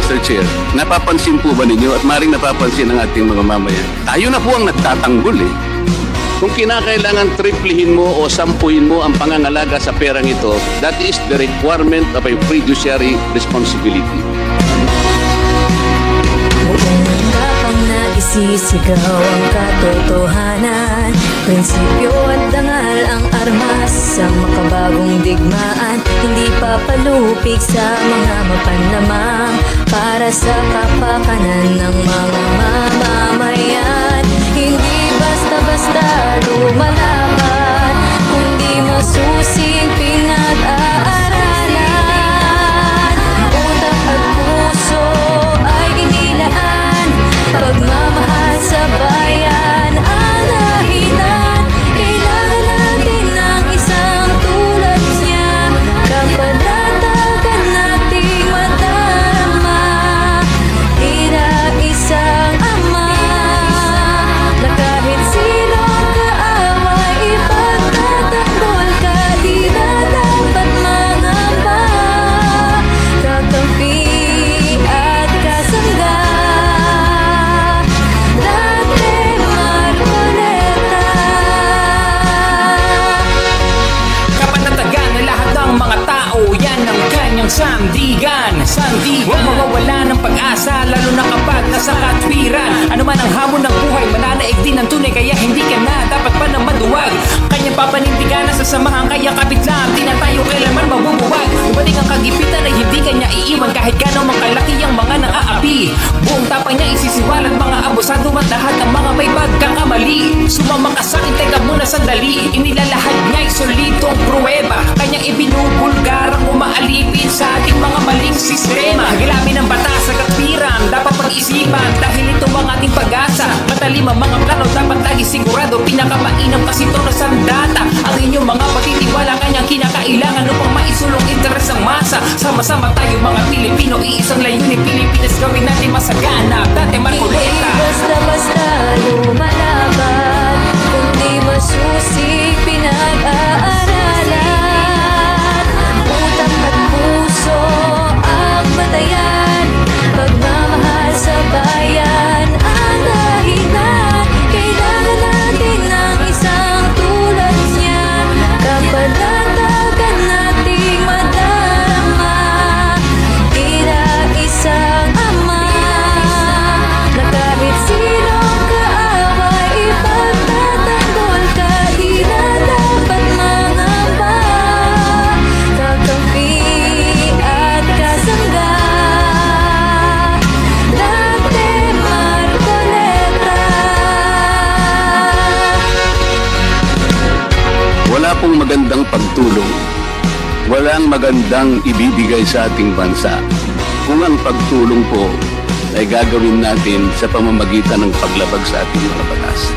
Mr. Chair, napapansin po ba ninyo at maring napapansin ng ating mga mamayan? Tayo na po ang nagtatanggol eh. Kung kinakailangan triplihin mo o sampuhin mo ang pangangalaga sa perang ito, that is the requirement of a fiduciary responsibility. Wala pang naisisigaw ang katotohanan, prinsipyo at dangal ang armas sa makabagong digmaan. Hindi papalupig sa mga mapanlamang para sa kapakanan ng mga mamamayan. Hindi basta-basta lumalaban, kundi masusing pinag-aaralan. Utak at puso ay inilaan, pagmamahal sa bayan ang dahilan. Kailangan natin ng isang tulad niya, kapanatagan nating madarama. Tila isang ama na kahit sino kaaway ipagtatanggol ka, di na dapat mangamba. Kakampi at kasangga, dati Marcoleta. Kapanatagan ng lahat ng mga tao, yan ang kanyang sandigan. Huwag mawawala ng pag-asa, lalo na kapag nasa katwiran. Ano man ang hamon ng buhay, mananaig din ang tunay, kaya hindi ka na dapat pa na maduwag. Kanyang papanindigan na sa samahan, kaya kapit lang, di na tayo kailanman mabubuwag. Dumating ang kagipitan ay hindi kanya iiwan, kahit gano'ng makalaki ang mga naaapi. Buong tapang niya isisiwalat mga abusado at lahat ng mga may pagkakamali. Sumama ka sa'kin, teka muna sandali. Inilalahad niya'y solidong pruweba, kanyang ibinubulgar ang umaalipin sa ating mga maling sistema. Hagilamin ang batas sa katwiran, dapat pag-isipan, dahil ito ang ating pag-asa. Matalim ang mga plano, dapat lagi sigurado. Pinakamainam kasi ito na sandata, ang inyong mga pagtitiwala, kanyang kinakailangan upang maisulong interes ng masa. Sama-sama tayo mga Pilipino, iisang layunin, Pilipinas gawin natin masagana. Dati Marcoleta. Basta-basta lumalaban, kundi masusing pinag-aaralan. Utak at puso ang batayan, pagmamahal sa bayan ang dahilan. Kailangan natin ng isang tulad niya, kapanatagan nating madarama. Tila isang ama na kahit sino kaaway ipagtatanggol ka, di na dapat mangamba. Kakampi at kasangga, dati Marcoleta. Wala pong magandang pagtulong. Walang magandang ibibigay sa ating bansa kung ang pagtulong po ay gagawin natin sa pamamagitan ng paglabag sa ating mga batas.